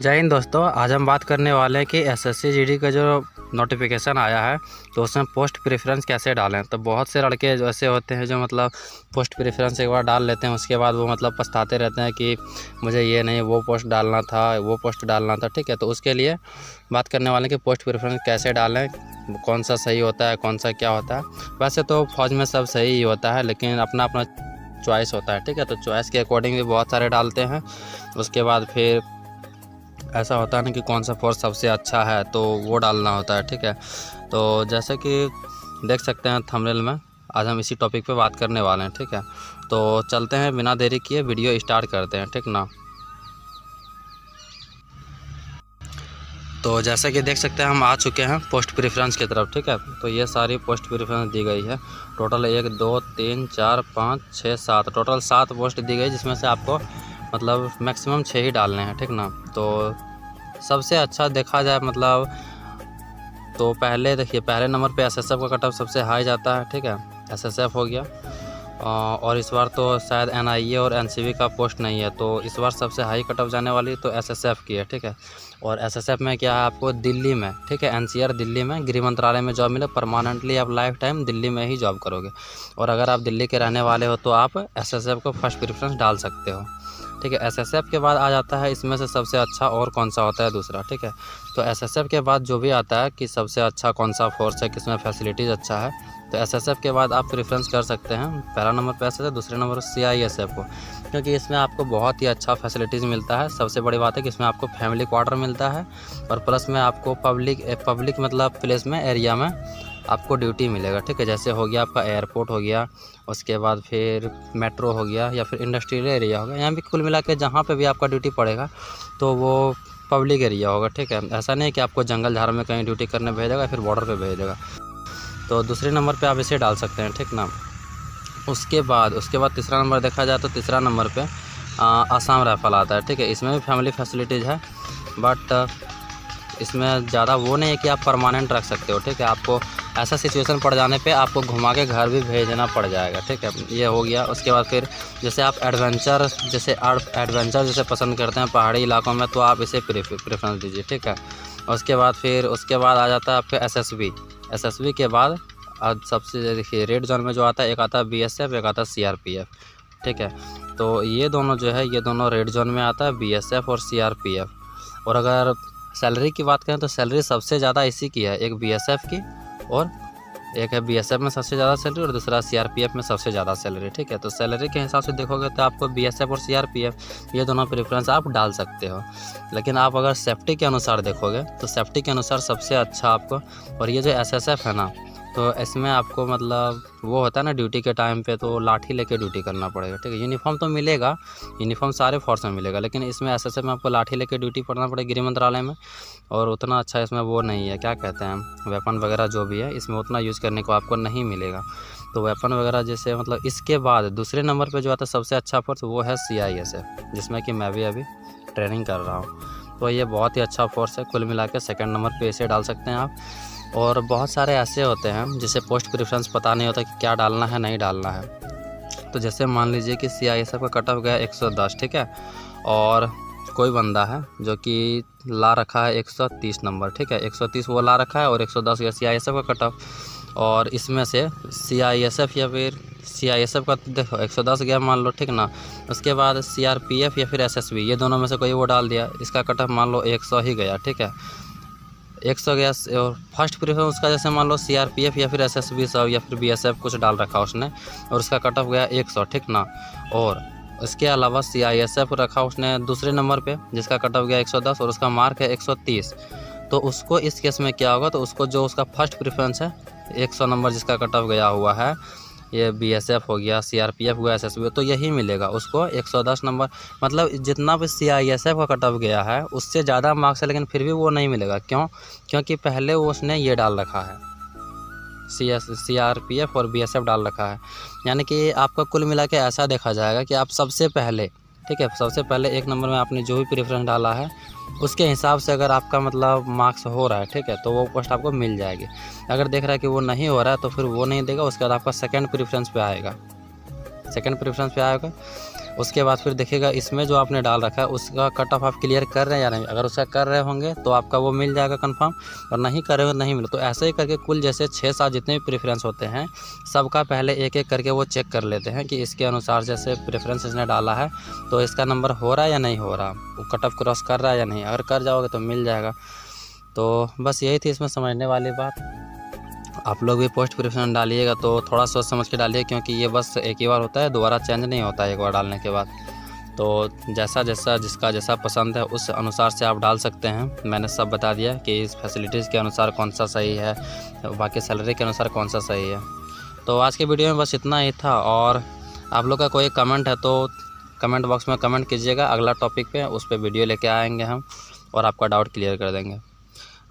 जय हिंद दोस्तों। आज हम बात करने वाले हैं कि एसएससी जीडी का जो नोटिफिकेशन आया है तो उसमें पोस्ट प्रेफरेंस कैसे डालें। तो बहुत से लड़के जो ऐसे होते हैं जो मतलब पोस्ट प्रेफरेंस एक बार डाल लेते हैं, उसके बाद वो मतलब पछताते रहते हैं कि मुझे ये नहीं वो पोस्ट डालना था, वो पोस्ट डालना था। ठीक है, तो उसके लिए बात करने वाले हैं कि पोस्ट प्रेफरेंस कैसे डालें, कौन सा सही होता है, कौन सा क्या होता है। वैसे तो फौज में सब सही ही होता है, लेकिन अपना अपना चॉइस होता है। ठीक है, तो चॉइस के अकॉर्डिंग भी बहुत सारे डालते हैं। उसके बाद फिर ऐसा होता है ना कि कौन सा फोर्स सबसे अच्छा है तो वो डालना होता है। ठीक है, तो जैसे कि देख सकते हैं थंबनेल में, आज हम इसी टॉपिक पे बात करने वाले हैं। ठीक है, तो चलते हैं, बिना देरी किए वीडियो स्टार्ट करते हैं। ठीक ना। तो जैसे कि देख सकते हैं हम आ चुके हैं पोस्ट प्रेफरेंस की तरफ। ठीक है, तो ये सारी पोस्ट प्रेफरेंस दी गई है। टोटल 1 2 3 4 5 6 7 टोटल 7 पोस्ट दी गई, जिसमें से आपको मतलब मैक्सिमम 6 ही डालने हैं। ठीक ना। तो सबसे अच्छा देखा जाए मतलब तो पहले देखिए, पहले नंबर पे एसएसएफ का कट ऑफ सबसे हाई जाता है। ठीक है, एसएसएफ हो गया। और इस बार तो शायद एनआईए और एनसीबी का पोस्ट नहीं है, तो इस बार सबसे हाई कट ऑफ जाने वाली तो एसएसएफ की है। ठीक है, और एसएसएफ में क्या है, आपको दिल्ली में, ठीक है, एनसीआर दिल्ली में गृह मंत्रालय में जॉब मिले, परमानेंटली आप लाइफ टाइम दिल्ली में ही जॉब करोगे। और अगर आप दिल्ली के रहने वाले हो तो आप एसएसएफ को फर्स्ट प्रेफरेंस डाल सकते हो। ठीक है, एसएसएफ के बाद आ जाता है इसमें से सबसे अच्छा और कौन सा होता है, दूसरा। ठीक है, तो एसएसएफ के बाद जो भी आता है कि सबसे अच्छा कौन सा फोर्स है, किसमें फैसिलिटीज़ अच्छा है, तो एसएसएफ के बाद आप प्रेफरेंस कर सकते हैं। पहला नंबर पे एसएसएफ, दूसरे नंबर पर सीआईएसएफ को, क्योंकि इसमें आपको बहुत ही अच्छा फैसिलिटीज़ मिलता है। सबसे बड़ी बात है कि इसमें आपको फैमिली क्वार्टर मिलता है, और प्लस में आपको पब्लिक मतलब प्लेस में, एरिया में आपको ड्यूटी मिलेगा। ठीक है, जैसे हो गया आपका एयरपोर्ट हो गया, उसके बाद फिर मेट्रो हो गया, या फिर इंडस्ट्रियल एरिया हो गया। यहाँ भी कुल मिला के जहाँ पे भी आपका ड्यूटी पड़ेगा तो वो पब्लिक एरिया होगा। ठीक है, ऐसा नहीं है कि आपको जंगल झाड़ में कहीं ड्यूटी करने भेजेगा, फिर बॉर्डर पे भेजेगा। तो दूसरे नंबर पे आप इसे डाल सकते हैं। ठीक ना। उसके बाद तीसरा नंबर देखा जाए तो तीसरा नंबर पे आसाम राइफल आता है। ठीक है, इसमें भी फैमिली फैसिलिटीज़ है, बट इसमें ज़्यादा वो नहीं है कि आप परमानेंट रख सकते हो। ठीक है, आपको ऐसा सिचुएशन पड़ जाने पे आपको घुमा के घर भी भेजना पड़ जाएगा। ठीक है, ये हो गया। उसके बाद फिर जैसे आप एडवेंचर जैसे पसंद करते हैं पहाड़ी इलाकों में, तो आप इसे प्रेफरेंस दीजिए। ठीक है, उसके बाद आ जाता है आपका एसएसबी के बाद आज सबसे देखिए रेड जोन में जो आता है, एक आता है बीएसएफ, एक आता है सीआरपीएफ। ठीक है, तो ये दोनों जो है, ये दोनों रेड जोन में आता है, बीएसएफ और सीआरपीएफ। और अगर सैलरी की बात करें तो सैलरी सबसे ज़्यादा इसी की है, एक बीएसएफ की, और एक है बीएसएफ में सबसे ज़्यादा सैलरी, और दूसरा सीआरपीएफ में सबसे ज़्यादा सैलरी। ठीक है, तो सैलरी के हिसाब से देखोगे तो आपको बीएसएफ और सीआरपीएफ ये दोनों प्रेफरेंस आप डाल सकते हो। लेकिन आप अगर सेफ्टी के अनुसार देखोगे तो सेफ्टी के अनुसार सबसे अच्छा आपको, और ये जो एसएसएफ है ना, तो इसमें आपको मतलब वो होता है ना, ड्यूटी के टाइम पे तो लाठी लेके ड्यूटी करना पड़ेगा। ठीक है, यूनिफॉर्म तो मिलेगा, यूनिफॉर्म सारे फोर्स में मिलेगा, लेकिन इसमें एसएसएफ में आपको लाठी लेके ड्यूटी करना पड़ेगा गृह मंत्रालय में। और उतना अच्छा इसमें वो नहीं है, क्या कहते हैं, वेपन वगैरह जो भी है इसमें उतना यूज़ करने को आपको नहीं मिलेगा। तो वेपन वगैरह जैसे मतलब इसके बाद दूसरे नंबर पर जो आता है सबसे अच्छा फोर्स, वो है सीआईएसएफ, जिसमें कि मैं भी अभी ट्रेनिंग कर रहा हूँ। तो ये बहुत ही अच्छा फोर्स है। कुल मिला के सेकेंड नंबर पर इसे डाल सकते हैं आप। और बहुत सारे ऐसे होते हैं जिसे पोस्ट प्रेफरेंस पता नहीं होता कि क्या डालना है, नहीं डालना है। तो जैसे मान लीजिए कि सीआईएसएफ का कट ऑफ गया 110। ठीक है, और कोई बंदा है जो कि ला रखा है 130 नंबर। ठीक है, 130 वो ला रखा है, और 110 गया सीआईएसएफ का कट ऑफ। और इसमें से सीआईएसएफ या फिर सीआईएसएफ का देखो 110 गया मान लो, ठीक ना। उसके बाद सीआरपीएफ या फिर एसएसबी, ये दोनों में से कोई वो डाल दिया, इसका कट ऑफ मान लो 100 ही गया। ठीक है, 100 गया, और फर्स्ट प्रेफरेंस उसका जैसे मान लो सीआरपीएफ या फिर एसएसबी सब या फिर बीएसएफ कुछ डाल रखा उसने, और उसका कट ऑफ गया 100। ठीक ना। और इसके अलावा सीआईएसएफ रखा उसने दूसरे नंबर पे, जिसका कट ऑफ गया 110, और उसका मार्क है 130। तो उसको इस केस में क्या होगा, तो उसको जो उसका फर्स्ट प्रेफरेंस है 100 नंबर जिसका कट ऑफ गया हुआ है, ये बीएसएफ हो गया, सीआरपीएफ हुआ, एसएसबी, तो यही मिलेगा उसको 110 नंबर। मतलब जितना भी सीआईएसएफ का कट ऑफ गया है उससे ज़्यादा मार्क्स है, लेकिन फिर भी वो नहीं मिलेगा। क्यों? क्योंकि पहले उसने ये डाल रखा है, सीआरपीएफ और बीएसएफ डाल रखा है। यानी कि आपका कुल मिला के ऐसा देखा जाएगा कि आप सबसे पहले, ठीक है, सबसे पहले एक नंबर में आपने जो भी प्रेफरेंस डाला है उसके हिसाब से अगर आपका मतलब मार्क्स हो रहा है, ठीक है, तो वो पोस्ट आपको मिल जाएगी। अगर देख रहा है कि वो नहीं हो रहा है तो फिर वो नहीं देगा। उसके बाद आपका सेकंड प्रेफरेंस पे आएगा, उसके बाद फिर देखिएगा इसमें जो आपने डाल रखा है उसका कट ऑफ आप क्लियर कर रहे हैं या नहीं। अगर उसका कर रहे होंगे तो आपका वो मिल जाएगा कंफर्म, और नहीं कर रहे हो नहीं मिले। तो ऐसे ही करके कुल जैसे 6-7 जितने भी प्रेफरेंस होते हैं सबका पहले एक एक करके वो चेक कर लेते हैं कि इसके अनुसार जैसे प्रेफरेंस इसने डाला है तो इसका नंबर हो रहा है या नहीं हो रहा, वो कट ऑफ क्रॉस कर रहा है या नहीं। अगर कर जाओगे तो मिल जाएगा। तो बस यही थी इसमें समझने वाली बात। आप लोग भी पोस्ट प्रेफरेंस डालिएगा तो थोड़ा सोच समझ के डालिए, क्योंकि ये बस एक ही बार होता है, दोबारा चेंज नहीं होता है एक बार डालने के बाद। तो जैसा जैसा जिसका जैसा पसंद है उस अनुसार से आप डाल सकते हैं। मैंने सब बता दिया कि इस फैसिलिटीज़ के अनुसार कौन सा सही है, बाकी सैलरी के अनुसार कौन सा सही है। तो आज के वीडियो में बस इतना ही था। और आप लोग का कोई कमेंट है तो कमेंट बॉक्स में कमेंट कीजिएगा, अगला टॉपिक पे उस पर वीडियो लेके आएंगे हम और आपका डाउट क्लियर कर देंगे।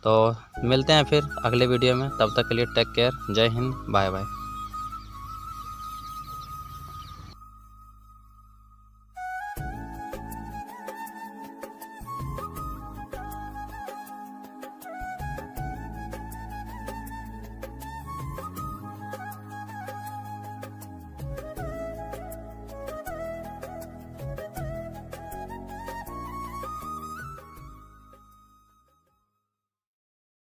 तो मिलते हैं फिर अगले वीडियो में, तब तक के लिए टेक केयर, जय हिंद, बाय बाय।